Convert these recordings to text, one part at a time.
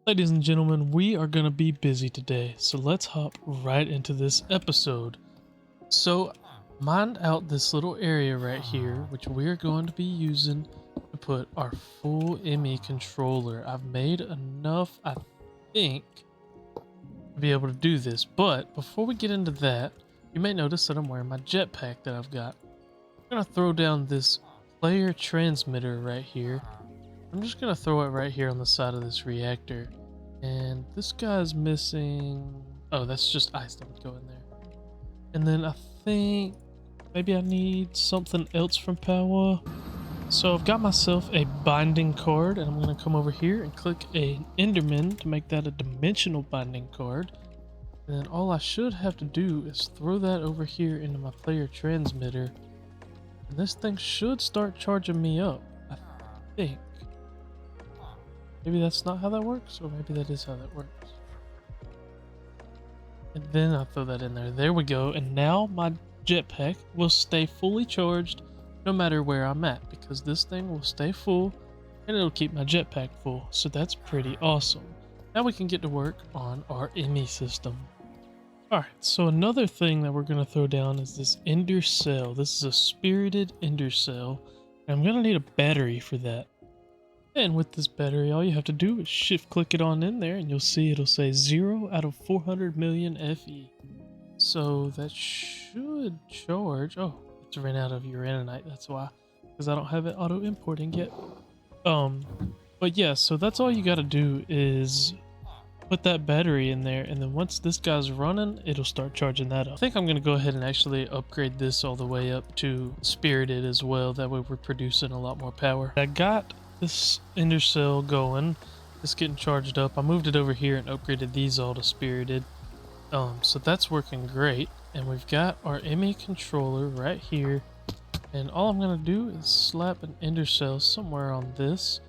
Ladies and gentlemen, we are going to be busy today, so let's hop right into this episode. So, mined out this little area right here, which we're going to be using to put our full ME controller. I've made enough, I think, to be able to do this, but before we get into that, you may notice that I'm wearing my jetpack that I've got. I'm going to throw down this player transmitter right here. I'm just going to throw it right here on the side of this reactor. And this guy's missing... Oh, that's just ice that would go in there. And then I think maybe I need something else from Power. So I've got myself a binding card, and I'm going to come over here and click an Enderman to make that a dimensional binding card. And then all I should have to do is throw that over here into my player transmitter. And this thing should start charging me up, I think. Maybe that's not how that works, or maybe that is how that works. And then I'll throw that in there. There we go. And now my jetpack will stay fully charged no matter where I'm at, because this thing will stay full and it'll keep my jetpack full. So that's pretty awesome. Now we can get to work on our ME system. Alright, so another thing that we're going to throw down is this ender cell. This is a spirited ender cell. And I'm going to need a battery for that. And with this battery, all you have to do is shift click it on in there and you'll see it'll say 0 out of 400 million FE. So that should charge. Oh, it's ran out of uraninite, that's why. Because I don't have it auto importing yet. But yeah, so that's all you gotta do is put that battery in there, and then once this guy's running, it'll start charging that up. I think I'm gonna go ahead and actually upgrade this all the way up to spirited as well. That way we're producing a lot more power. I got this ender cell going, it's getting charged up. I moved it over here and upgraded these all to spirited. So that's working great. And we've got our ME controller right here. And all I'm gonna do is slap an ender cell somewhere on this,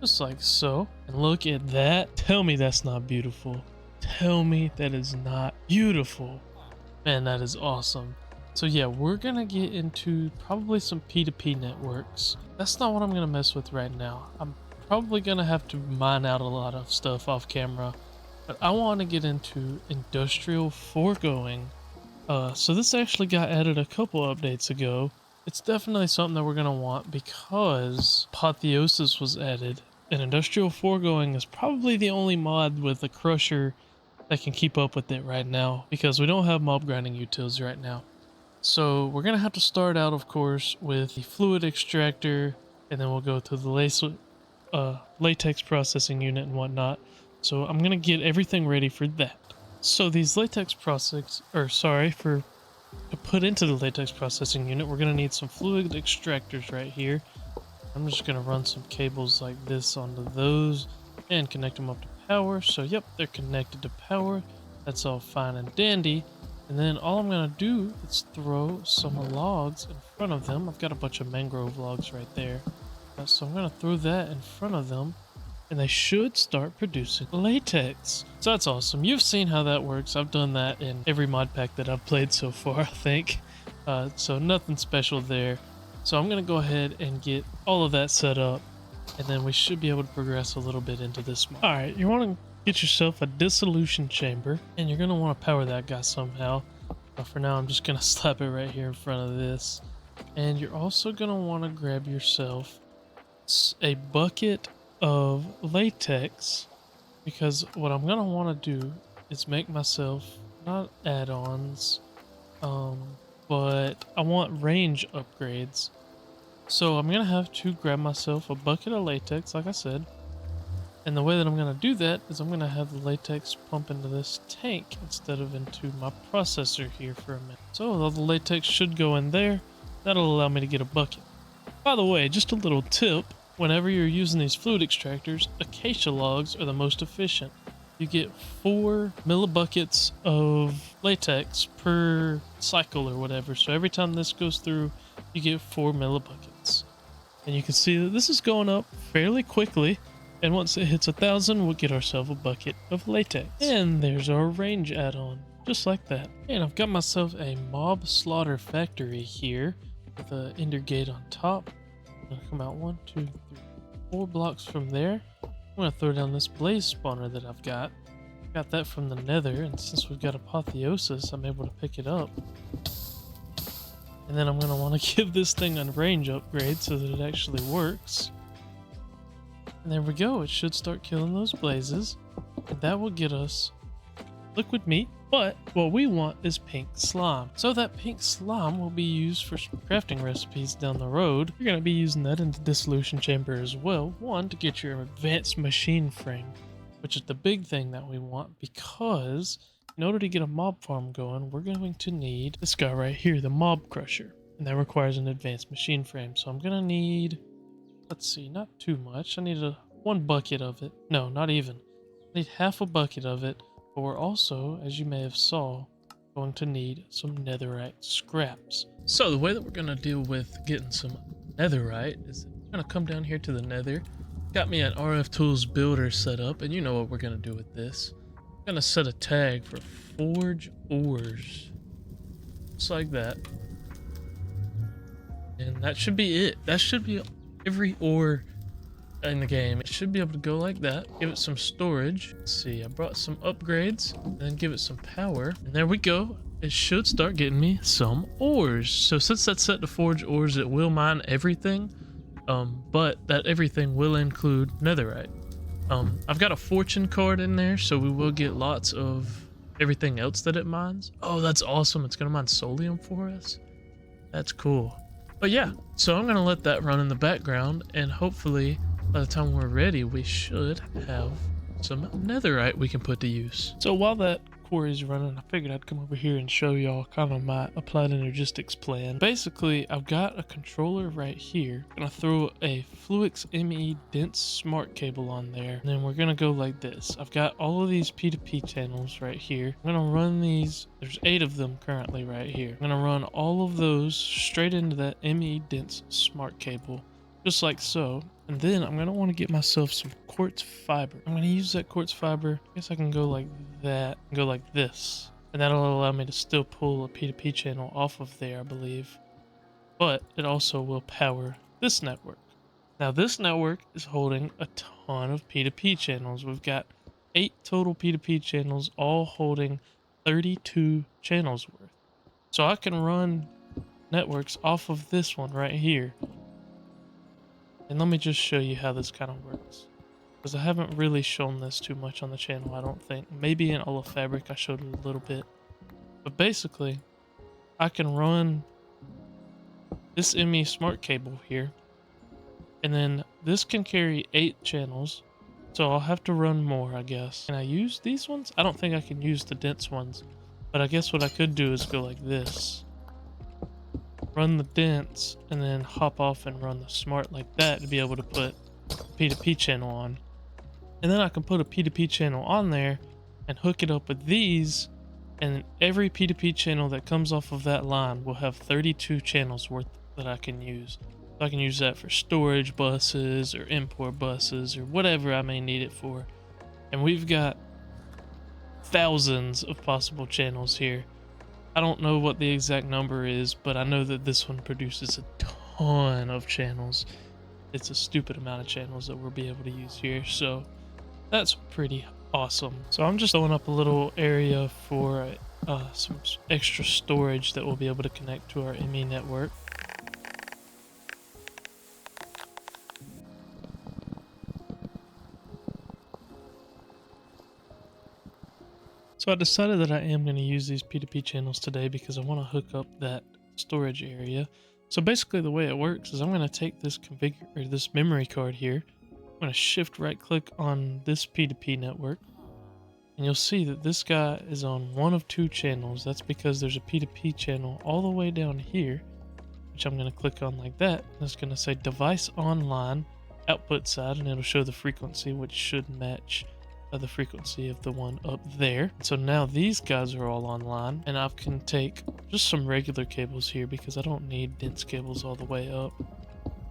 just like so. And look at that. Tell me that's not beautiful. Tell me that is not beautiful. Man, that is awesome. So yeah, we're gonna get into probably some P2P networks. That's not what I'm gonna mess with right now. I'm probably gonna have to mine out a lot of stuff off camera, but I want to get into industrial foregoing. So this actually got added a couple updates ago. It's definitely something that we're gonna want because Apotheosis was added, and industrial foregoing is probably the only mod with a crusher that can keep up with it right now, because we don't have mob grinding utils right now. So we're going to have to start out, of course, with the fluid extractor, and then we'll go to the latex processing unit and whatnot. So I'm going to get everything ready for that. So these latex to put into the latex processing unit, we're going to need some fluid extractors right here. I'm just going to run some cables like this onto those and connect them up to power. So yep, they're connected to power. That's all fine and dandy. And then all I'm going to do is throw some logs in front of them. I've got a bunch of mangrove logs right there. So I'm going to throw that in front of them, and they should start producing latex. So that's awesome. You've seen how that works. I've done that in every mod pack that I've played so far, I think. So nothing special there. So I'm going to go ahead and get all of that set up, and then we should be able to progress a little bit into this mod. Alright, you want to get yourself a dissolution chamber, and you're going to want to power that guy somehow. But for now, I'm just going to slap it right here in front of this. And you're also going to want to grab yourself a bucket of latex, because what I'm going to want to do is make myself, not add-ons, but I want range upgrades. So I'm going to have to grab myself a bucket of latex, like I said. And the way that I'm going to do that is I'm going to have the latex pump into this tank instead of into my processor here for a minute. So all the latex should go in there. That'll allow me to get a bucket. By the way, just a little tip. Whenever you're using these fluid extractors, acacia logs are the most efficient. You get 4 millibuckets of latex per cycle or whatever. So every time this goes through, you get 4 millibuckets. And you can see that this is going up fairly quickly. And once it hits 1,000, we'll get ourselves a bucket of latex. And there's our range add-on, just like that. And I've got myself a mob slaughter factory here with an ender gate on top. I'm gonna come out 1, 2, 3, 4 blocks from there. I'm gonna throw down this blaze spawner that I've got. Got that from the nether, and since we've got apotheosis, I'm able to pick it up. And then I'm gonna want to give this thing a range upgrade so that it actually works. And there we go, it should start killing those blazes. And that will get us liquid meat, but what we want is pink slime. So that pink slime will be used for crafting recipes down the road. You're going to be using that in the dissolution chamber as well. One, to get your advanced machine frame, which is the big thing that we want, because in order to get a mob farm going, we're going to need this guy right here, the mob crusher. And that requires an advanced machine frame. So I'm going to need, let's see, not too much. I need one bucket of it. No, not even. I need half a bucket of it. But we're also, as you may have saw, going to need some netherite scraps. So the way that we're going to deal with getting some netherite is I'm going to come down here to the nether. Got me an RF Tools builder set up, and you know what we're going to do with this. I'm going to set a tag for Forge Ores. Just like that. And that should be it. That should be every ore in the game. It should be able to go like that. Give it some storage. Let's see, I brought some upgrades and then give it some power. And there we go. It should start getting me some ores. So since that's set to Forge Ores, it will mine everything. But that everything will include netherite. I've got a fortune card in there, so we will get lots of everything else that it mines. Oh, that's awesome. It's going to mine solium for us. That's cool. But yeah, so I'm going to let that run in the background, and hopefully by the time we're ready, we should have some netherite we can put to use. So while that quarry's running, I figured I'd come over here and show y'all kind of my applied energistics plan. Basically, I've got a controller right here. I'm gonna throw a Fluix ME dense smart cable on there, and then we're gonna go like this. I've got all of these P2P channels right here. I'm gonna run these, there's 8 of them currently right here. I'm gonna run all of those straight into that ME dense smart cable, just like so. And then I'm going to want to get myself some quartz fiber. I'm going to use that quartz fiber. I guess I can go like that and go like this. And that'll allow me to still pull a P2P channel off of there, I believe. But it also will power this network. Now this network is holding a ton of P2P channels. We've got 8 total P2P channels, all holding 32 channels worth. So I can run networks off of this one right here. And let me just show you how this kind of works, because I haven't really shown this too much on the channel, I don't think. Maybe in Ola Fabric I showed it a little bit. But basically, I can run this ME smart cable here, and then this can carry 8 channels, so I'll have to run more, I guess. Can I use these ones? I don't think I can use the dense ones, but I guess what I could do is go like this. Run the dense and then hop off and run the smart like that to be able to put a P2P channel on. And then I can put a P2P channel on there and hook it up with these, and every P2P channel that comes off of that line will have 32 channels worth that I can use. So I can use that for storage buses or import buses or whatever I may need it for. And we've got thousands of possible channels here. I don't know what the exact number is, but I know that this one produces a ton of channels. It's a stupid amount of channels that we'll be able to use here, so that's pretty awesome. So I'm just throwing up a little area for some extra storage that we'll be able to connect to our ME network. So I decided that I am going to use these P2P channels today because I want to hook up that storage area. So basically the way it works is I'm going to take this this memory card here. I'm going to shift right click on this P2P network, and you'll see that this guy is on one of 2 channels. That's because there's a P2P channel all the way down here, which I'm going to click on like that. And it's going to say device online output side, and it'll show the frequency, which should match the frequency of the one up there. So now these guys are all online, and I can take just some regular cables here because I don't need dense cables all the way up.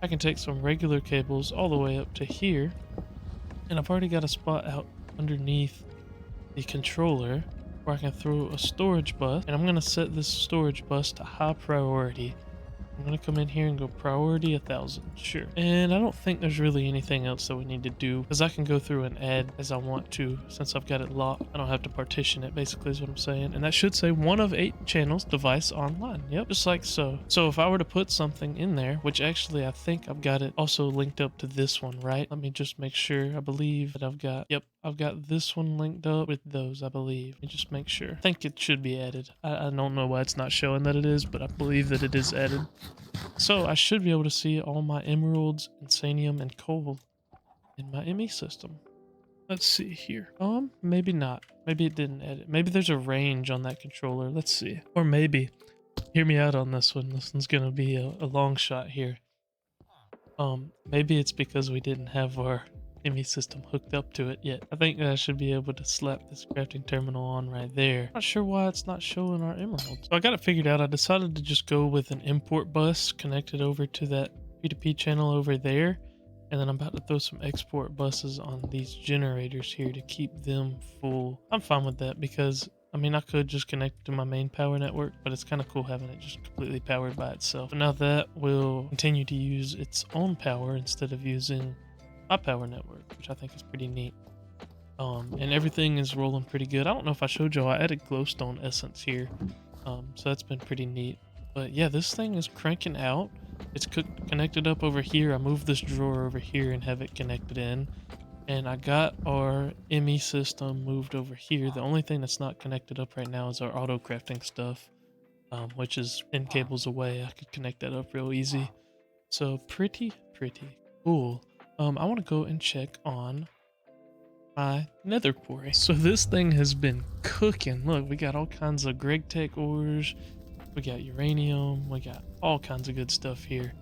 I can take some regular cables all the way up to here, and I've already got a spot out underneath the controller where I can throw a storage bus, and I'm going to set this storage bus to high priority I'm gonna come in here and go priority 1000. Sure. And I don't think there's really anything else that we need to do because I can go through and add as I want to since I've got it locked. I don't have to partition it, basically is what I'm saying. And that should say 1 of 8 channels device online. Yep, just like so. So if I were to put something in there, which actually I think I've got it also linked up to this one, right? Let me just make sure. I believe that I've got, yep, I've got this one linked up with those, I believe. Let me just make sure. I think it should be added. I don't know why it's not showing that it is, but I believe that it is added. So I should be able to see all my emeralds, insanium, and coal in my ME system. Let's see here. Maybe not. Maybe it didn't edit. Maybe there's a range on that controller. Let's see. Or maybe, hear me out on this one. This one's gonna be a long shot here. Maybe it's because we didn't have our ME system hooked up to it yet. I think that I should be able to slap this crafting terminal on right there. Not sure why it's not showing our emeralds. So I got it figured out. I decided to just go with an import bus connected over to that P2P channel over there. And then I'm about to throw some export buses on these generators here to keep them full. I'm fine with that because, I mean, I could just connect to my main power network, but it's kind of cool having it just completely powered by itself. So now that will continue to use its own power instead of using my power network, which I think is pretty neat. And everything is rolling pretty good. I don't know if I showed y'all, I added glowstone essence here. So that's been pretty neat. But yeah, this thing is cranking out. It's connected up over here. I moved this drawer over here and have it connected in. And I got our ME system moved over here. The only thing that's not connected up right now is our auto crafting stuff, which is 10 cables away. I could connect that up real easy. So pretty cool. I want to go and check on my nether quarry. So this thing has been cooking. Look, we got all kinds of gregtech ores. We got uranium. We got all kinds of good stuff here.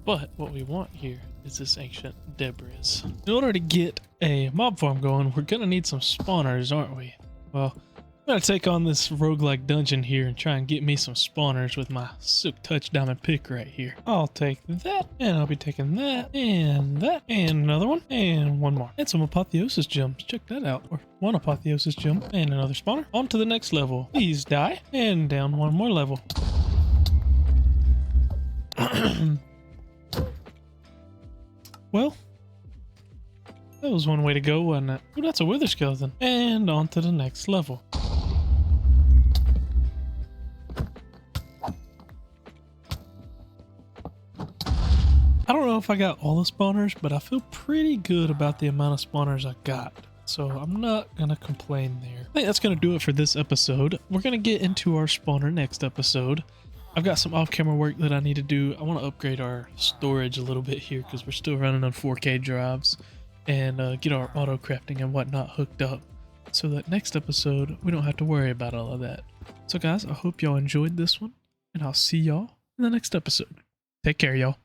But what we want here is this ancient debris. In order to get a mob farm going, we're gonna need some spawners, aren't we? Well, I'm gonna take on this roguelike dungeon here and try and get me some spawners with my Silk Touch diamond pick right here. I'll take that, and I'll be taking that, and another one, and one more. And some apotheosis gems. Check that out. Or one apotheosis gem, and another spawner. On to the next level. Please die, and down one more level. Well, that was one way to go, wasn't it? Oh, that's a wither skeleton. And on to the next level. I don't know if I got all the spawners, but I feel pretty good about the amount of spawners I got. So I'm not gonna complain there. I think that's gonna do it for this episode. We're gonna get into our spawner next episode. I've got some off-camera work that I need to do. I want to upgrade our storage a little bit here because we're still running on 4K drives, and get our auto crafting and whatnot hooked up so that next episode we don't have to worry about all of that. So guys, I hope y'all enjoyed this one, and I'll see y'all in the next episode. Take care, y'all.